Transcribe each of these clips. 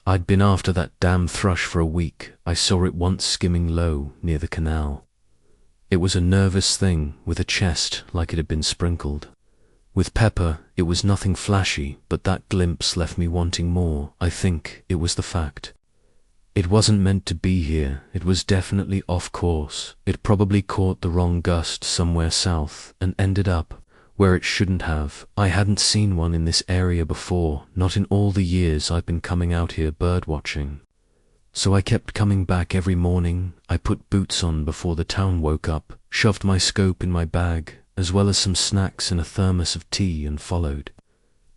I'd been after that damn thrush for a week. I saw it once skimming low near the canal. It was a nervous thing with a chest like it had been sprinkled with pepper. It was nothing flashy, but that glimpse left me wanting more. I think it was the fact it wasn't meant to be here. It was definitely off course. It probably caught the wrong gust somewhere south and ended up where it shouldn't have. I hadn't seen one in this area before, not in all the years I've been coming out here birdwatching. So I kept coming back every morning. I put boots on before the town woke up, shoved my scope in my bag, as well as some snacks and a thermos of tea, and followed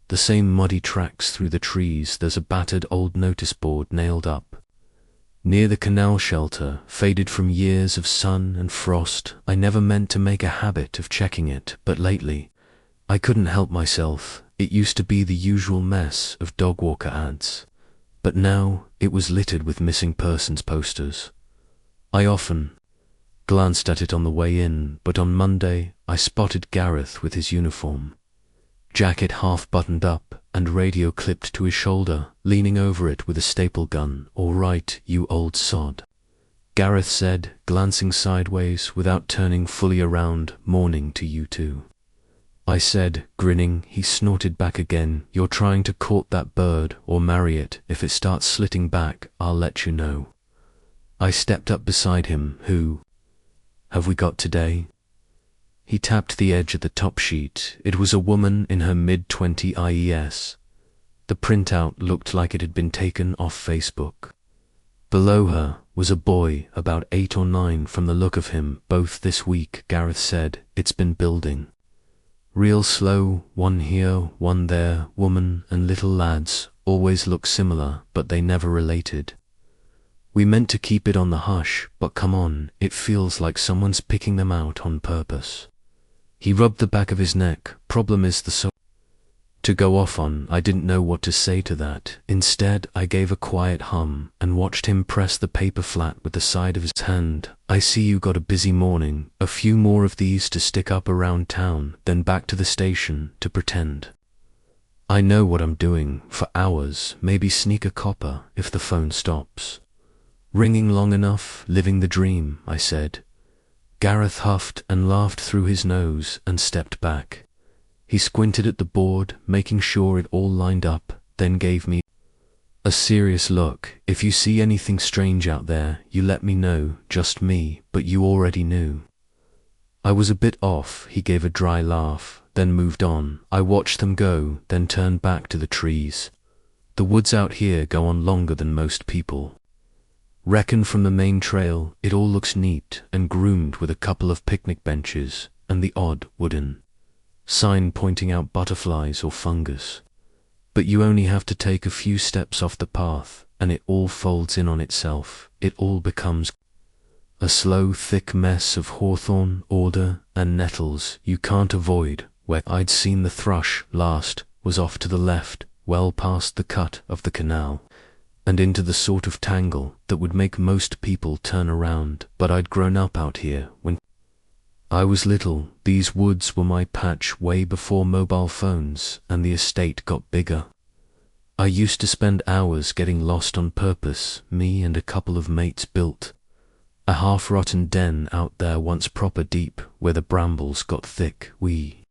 the same muddy tracks through the trees. There's a battered old notice board nailed up near the canal shelter, faded from years of sun and frost. I never meant to make a habit of checking it, but lately I couldn't help myself. It used to be the usual mess of dog walker ads, but now it was littered with missing persons posters. I often glanced at it on the way in, but on Monday I spotted Gareth with his uniform jacket half buttoned up and radio clipped to his shoulder, leaning over it with a staple gun. "All right, you old sod," Gareth said, glancing sideways without turning fully around. "Morning to you too," I said, grinning. He snorted back again. "You're trying to court that bird or marry it. If it starts slitting back, I'll let you know." I stepped up beside him. "Who have we got today?" He tapped the edge of the top sheet. It was a woman in her mid-20s. The printout looked like it had been taken off Facebook. Below her was a boy about 8 or 9 from the look of him. "Both this week," Gareth said. "It's been building real slow. One here, one there. Woman and little lads always look similar, but they never related. We meant to keep it on the hush, but come on, it feels like someone's picking them out on purpose." He rubbed the back of his neck. "Problem is the so to go off on." I didn't know what to say to that. Instead, I gave a quiet hum and watched him press the paper flat with the side of his hand. "I see you got a busy morning. A few more of these to stick up around town, then back to the station to pretend I know what I'm doing for hours. Maybe sneak a copper if the phone stops ringing long enough. Living the dream," I said. Gareth huffed and laughed through his nose and stepped back. He squinted at the board, making sure it all lined up, then gave me a serious look. "If you see anything strange out there, you let me know. Just me, but you already knew." I was a bit off. He gave a dry laugh, then moved on. I watched them go, then turned back to the trees. "The woods out here go on longer than most people reckon from the main trail. It all looks neat and groomed, with a couple of picnic benches and the odd wooden sign pointing out butterflies or fungus. But you only have to take a few steps off the path and it all folds in on itself. It all becomes a slow, thick mess of hawthorn, alder, and nettles you can't avoid." Where I'd seen the thrush last was off to the left, well past the cut of the canal, and into the sort of tangle that would make most people turn around. But I'd grown up out here when I was little. These woods were my patch way before mobile phones and the estate got bigger. I used to spend hours getting lost on purpose. Me and a couple of mates built a half-rotten den out there once, proper deep, where the brambles got thick. We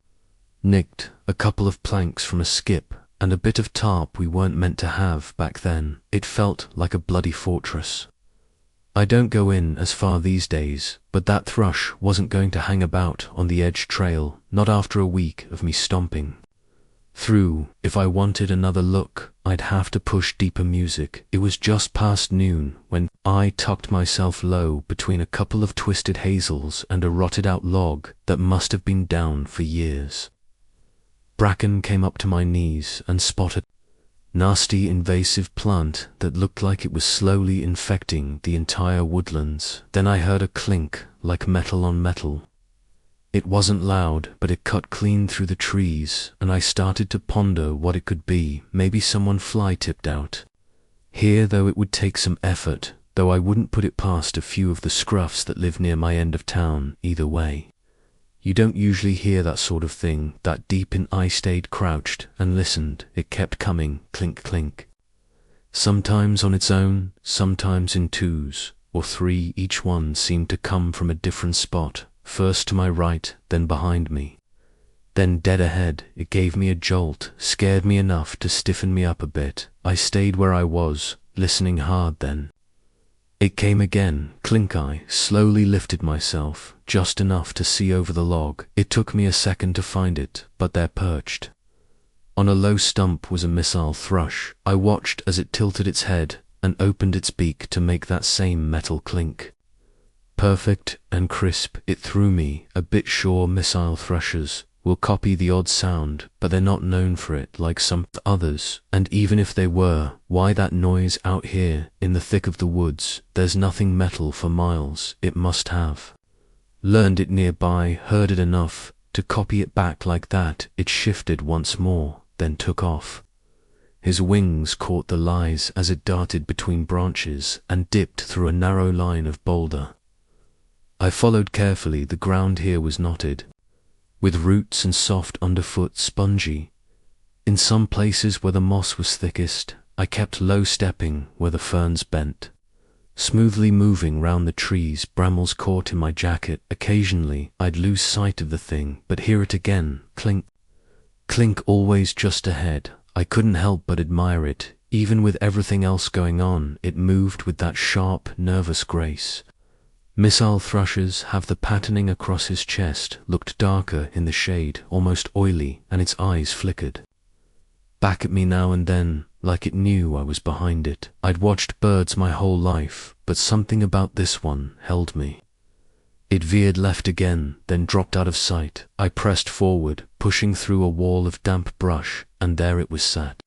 nicked a couple of planks from a skip and a bit of tarp we weren't meant to have back then. It felt like a bloody fortress. I don't go in as far these days, but that thrush wasn't going to hang about on the edge trail, not after a week of me stomping through. If I wanted another look, I'd have to push deeper music. It was just past noon when I tucked myself low between a couple of twisted hazels and a rotted out log that must have been down for years. Bracken came up to my knees and spotted a nasty invasive plant that looked like it was slowly infecting the entire woodlands. Then I heard a clink like metal on metal. It wasn't loud, but it cut clean through the trees, and I started to ponder what it could be. Maybe someone fly-tipped out here, though it would take some effort, though I wouldn't put it past a few of the scruffs that live near my end of town. Either way, you don't usually hear that sort of thing that deep in. I stayed crouched and listened. It kept coming, clink clink. Sometimes on its own, sometimes in twos or three. Each one seemed to come from a different spot, first to my right, then behind me. Then dead ahead. It gave me a jolt, scared me enough to stiffen me up a bit. I stayed where I was, listening hard. Then it came again. Clink. I slowly lifted myself, just enough to see over the log. It took me a second to find it, but there, perched on a low stump, was a missile thrush. I watched as it tilted its head and opened its beak to make that same metal clink. Perfect and crisp. It threw me a bit. Sure, missile thrushes will copy the odd sound, but they're not known for it like some others. And even if they were, why that noise out here in the thick of the woods? There's nothing metal for miles. It must have learned it nearby, heard it enough to copy it back like that. It shifted once more, then took off. His wings caught the lies as it darted between branches and dipped through a narrow line of boulder. I followed carefully. The ground here was knotted with roots and soft underfoot, spongy. In some places where the moss was thickest, I kept low stepping where the ferns bent, smoothly moving round the trees. Brambles caught in my jacket. Occasionally I'd lose sight of the thing, but hear it again. Clink, clink, always just ahead. I couldn't help but admire it. Even with everything else going on, it moved with that sharp, nervous grace. Missile thrushes have the patterning across his chest, looked darker in the shade, almost oily, and its eyes flickered back at me now and then, like it knew I was behind it. I'd watched birds my whole life, but something about this one held me. It veered left again, then dropped out of sight. I pressed forward, pushing through a wall of damp brush, and there it was sat.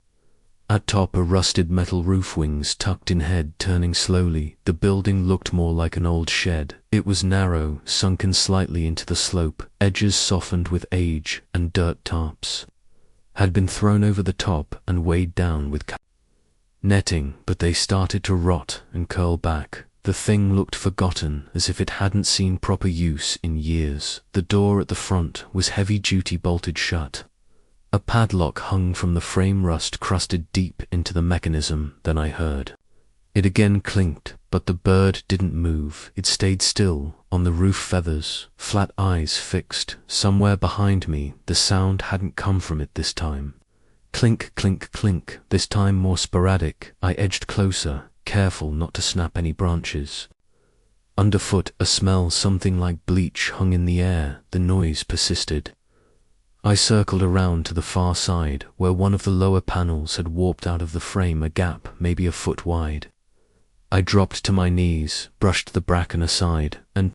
At top, a rusted metal roof, wings tucked in head, turning slowly. The building looked more like an old shed. It was narrow, sunken slightly into the slope, edges softened with age, and dirt tarps had been thrown over the top and weighed down with netting, but they started to rot and curl back. The thing looked forgotten, as if it hadn't seen proper use in years. The door at the front was heavy-duty, bolted shut. A padlock hung from the frame, rust crusted deep into the mechanism. Then I heard it again, clinked, but the bird didn't move. It stayed still on the roof, feathers, flat eyes fixed somewhere behind me. The sound hadn't come from it this time. Clink, clink, clink, this time more sporadic. I edged closer, careful not to snap any branches. Underfoot, a smell something like bleach hung in the air. The noise persisted. I circled around to the far side, where one of the lower panels had warped out of the frame, a gap maybe a foot wide. I dropped to my knees, brushed the bracken aside, and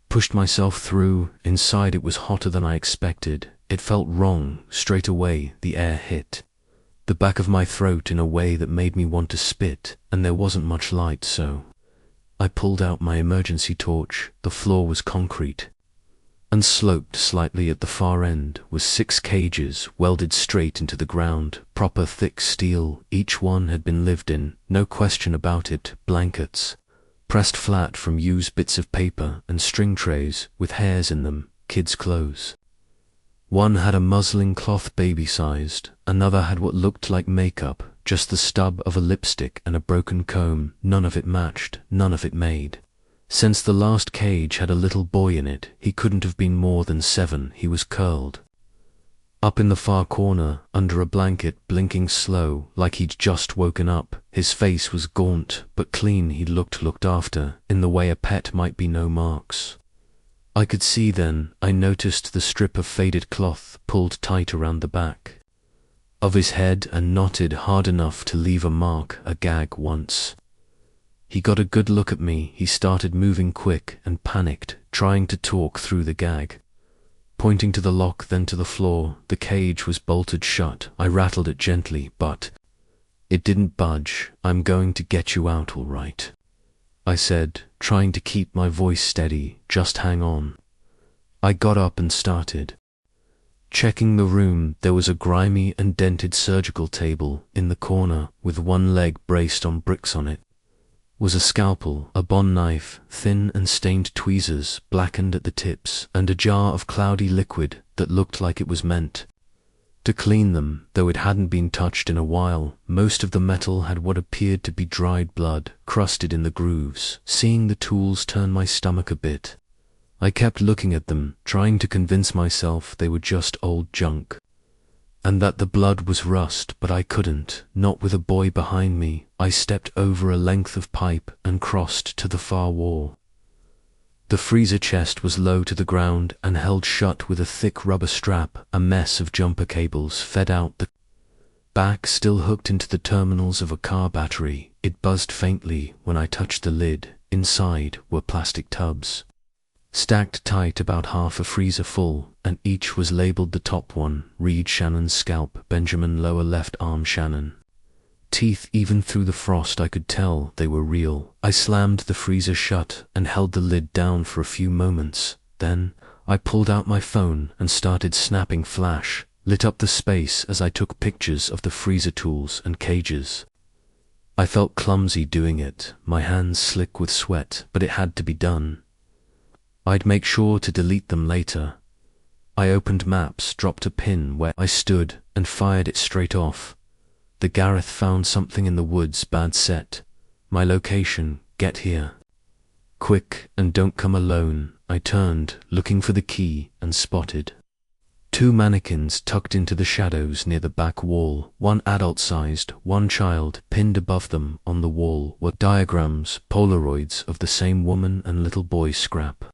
pushed myself through. Inside it was hotter than I expected. It felt wrong. Straight away the air hit the back of my throat in a way that made me want to spit, and there wasn't much light, so I pulled out my emergency torch. The floor was concrete, and sloped slightly. At the far end was 6 cages welded straight into the ground, proper thick steel. Each one had been lived in, no question about it. Blankets pressed flat from used bits of paper, and string trays with hairs in them, kids' clothes. One had a muslin cloth baby-sized, another had what looked like makeup, just the stub of a lipstick and a broken comb. None of it matched, none of it made sense. The last cage had a little boy in it. He couldn't have been more than 7. He was curled up in the far corner, under a blanket, blinking slow, like he'd just woken up. His face was gaunt, but clean. He looked after, in the way a pet might be. No marks I could see. Then I noticed the strip of faded cloth pulled tight around the back of his head and knotted hard enough to leave a mark, a gag. Once he got a good look at me, he started moving quick and panicked, trying to talk through the gag, pointing to the lock, then to the floor. The cage was bolted shut. I rattled it gently, but it didn't budge. "I'm going to get you out, all right," I said, trying to keep my voice steady. "Just hang on." I got up and started checking the room. There was a grimy and dented surgical table in the corner, with one leg braced on bricks. On it was a scalpel, a bond knife, thin and stained tweezers, blackened at the tips, and a jar of cloudy liquid that looked like it was meant to clean them, though it hadn't been touched in a while. Most of the metal had what appeared to be dried blood crusted in the grooves. Seeing the tools turned my stomach a bit. I kept looking at them, trying to convince myself they were just old junk, and that the blood was rust, but I couldn't, not with a boy behind me. I stepped over a length of pipe and crossed to the far wall. The freezer chest was low to the ground and held shut with a thick rubber strap. A mess of jumper cables fed out the back, still hooked into the terminals of a car battery. It buzzed faintly when I touched the lid. Inside were plastic tubs, stacked tight, about half a freezer full, and each was labeled. The top one, Reed Shannon's scalp, Benjamin lower left arm Shannon. Teeth. Even through the frost I could tell they were real. I slammed the freezer shut and held the lid down for a few moments. Then I pulled out my phone and started snapping. Flash lit up the space as I took pictures of the freezer tools and cages. I felt clumsy doing it, my hands slick with sweat, but it had to be done. I'd make sure to delete them later. I opened maps, dropped a pin where I stood, and fired it straight off. The Gareth found something in the woods. Bad set. My location. Get here quick and don't come alone. I turned, looking for the key, and spotted two mannequins tucked into the shadows near the back wall. One adult-sized, one child. Pinned above them on the wall were diagrams, Polaroids of the same woman and little boy. Scrap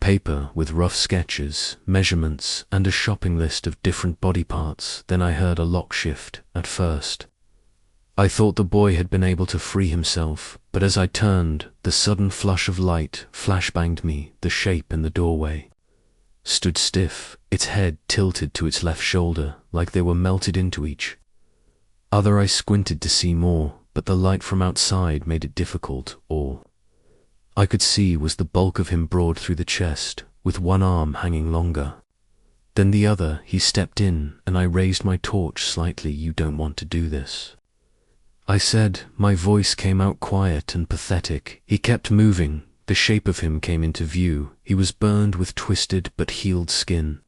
paper with rough sketches, measurements, and a shopping list of different body parts. Then I heard a lock shift. At first I thought the boy had been able to free himself, but as I turned, the sudden flush of light flashbanged me. The shape in the doorway stood stiff, its head tilted to its left shoulder, like they were melted into each other. I squinted to see more, but the light from outside made it difficult. All I could see was the bulk of him, broad through the chest, with one arm hanging longer than the other. He stepped in, and I raised my torch slightly. "You don't want to do this," I said. My voice came out quiet and pathetic. He kept moving. The shape of him came into view. He was burned with twisted but healed skin.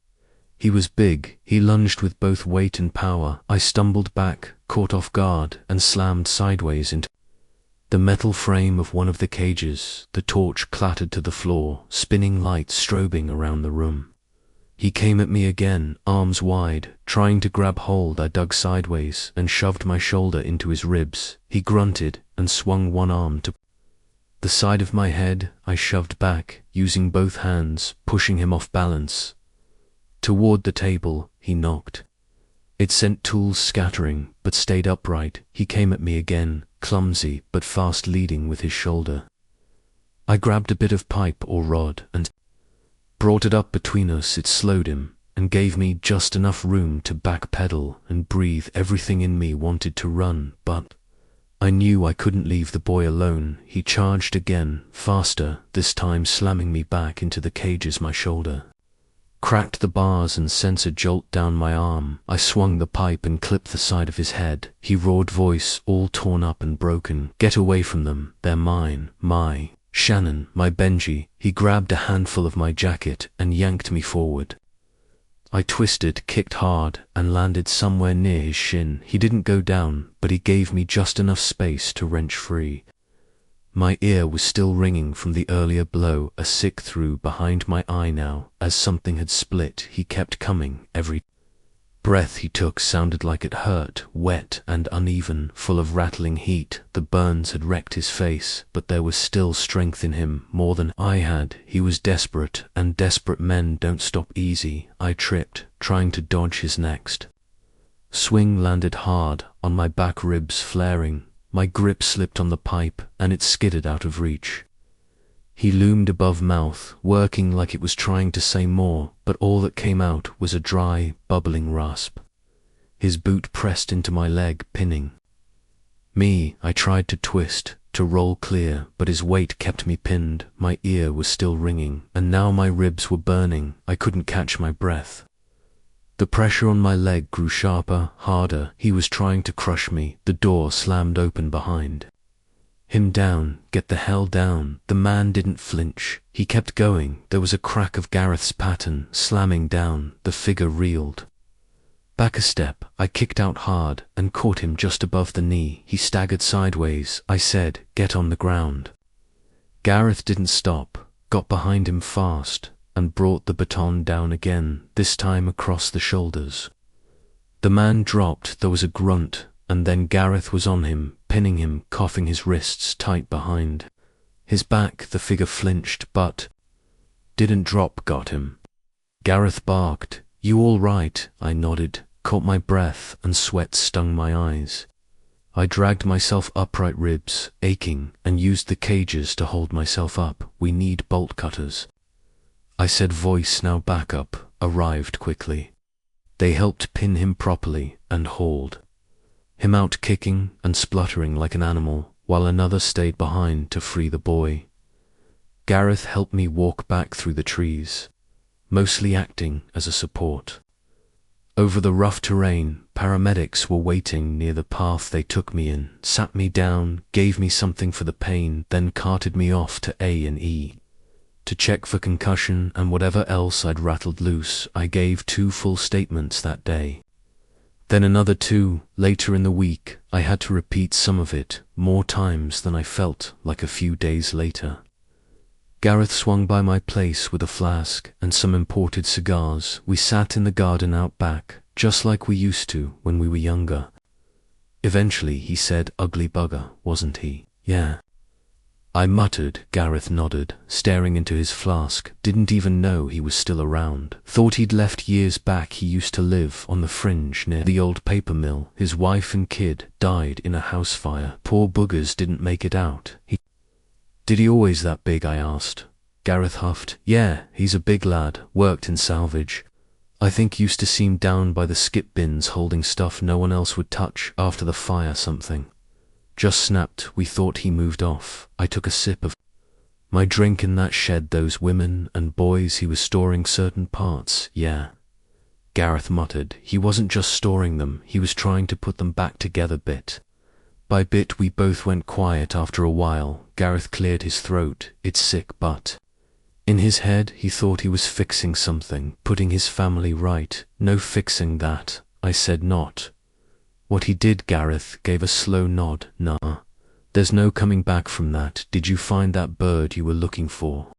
He was big. He lunged with both weight and power. I stumbled back, caught off guard, and slammed sideways into the metal frame of one of the cages. The torch clattered to the floor, spinning lights strobing around the room. He came at me again, arms wide, trying to grab hold. I dug sideways and shoved my shoulder into his ribs. He grunted and swung one arm to the side of my head. I shoved back, using both hands, pushing him off balance. Toward the table, he knocked. It sent tools scattering, but stayed upright. He came at me again, clumsy but fast, leading with his shoulder. I grabbed a bit of pipe or rod and brought it up between us. It slowed him and gave me just enough room to backpedal and breathe. Everything in me wanted to run, but I knew I couldn't leave the boy alone. He charged again, faster, this time slamming me back into the cages. My shoulder cracked the bars and sent a jolt down my arm. I swung the pipe and clipped the side of his head. He roared, voice all torn up and broken, "Get away from them, they're mine, my Shannon, my Benji." He grabbed a handful of my jacket and yanked me forward. I twisted, kicked hard, and landed somewhere near his shin. He didn't go down, but he gave me just enough space to wrench free. My ear was still ringing from the earlier blow, a sick through behind my eye now, as something had split. He kept coming. Every breath he took sounded like it hurt, wet and uneven, full of rattling heat. The burns had wrecked his face, but there was still strength in him, more than I had. He was desperate, and desperate men don't stop easy. I tripped, trying to dodge his next swing, landed hard on my back, ribs flaring. My grip slipped on the pipe, and it skidded out of reach. He loomed above mouth, working like it was trying to say more, but all that came out was a dry, bubbling rasp. His boot pressed into my leg, pinning me. I tried to twist, to roll clear, but his weight kept me pinned. My ear was still ringing, and now my ribs were burning. I couldn't catch my breath. The pressure on my leg grew sharper, harder. He was trying to crush me. The door slammed open behind him. "Down, get the hell down." The man didn't flinch. He kept going. There was a crack of Gareth's pattern slamming down. The figure reeled Back a step, I kicked out hard and caught him just above the knee. He staggered sideways. I said, "Get on the ground." Gareth didn't stop, got behind him fast, and brought the baton down again, this time across the shoulders. The man dropped, there was a grunt, and then Gareth was on him, pinning him, coughing his wrists tight behind his back. The figure flinched, but didn't drop. Got him. Gareth barked. "You all right?" I nodded, caught my breath, and sweat stung my eyes. I dragged myself upright, ribs aching, and used the cages to hold myself up. "We need bolt cutters," I said, voice now back up, arrived quickly. They helped pin him properly and hauled him out, kicking and spluttering like an animal, while another stayed behind to free the boy. Gareth helped me walk back through the trees, mostly acting as a support. Over the rough terrain, paramedics were waiting near the path they took me in, sat me down, gave me something for the pain, then carted me off to A&E to check for concussion and whatever else I'd rattled loose. I gave 2 full statements that day. Then another 2 later in the week. I had to repeat some of it more times than I felt like a few days later. Gareth swung by my place with a flask and some imported cigars. We sat in the garden out back, just like we used to when we were younger. Eventually he said, "Ugly bugger, wasn't he?" "Yeah," I muttered. Gareth nodded, staring into his flask. Didn't even know he was still around. Thought he'd left years back. He used to live on the fringe near the old paper mill. His wife and kid died in a house fire. Poor boogers didn't make it out. Did he always that big?" I asked. Gareth huffed. "Yeah, he's a big lad, worked in salvage. I think used to see him down by the skip bins holding stuff no one else would touch. After the fire something just snapped. We thought he moved off." I took a sip of my drink. "In that shed, those women and boys, he was storing certain parts." "Yeah," Gareth muttered. "He wasn't just storing them, he was trying to put them back together bit by bit." We both went quiet. After a while, Gareth cleared his throat. "It's sick, but..." In his head, he thought he was fixing something, putting his family right. "No fixing that," I said. "Not what he did." Gareth gave a slow nod. "Nah, there's no coming back from that. Did you find that bird you were looking for?"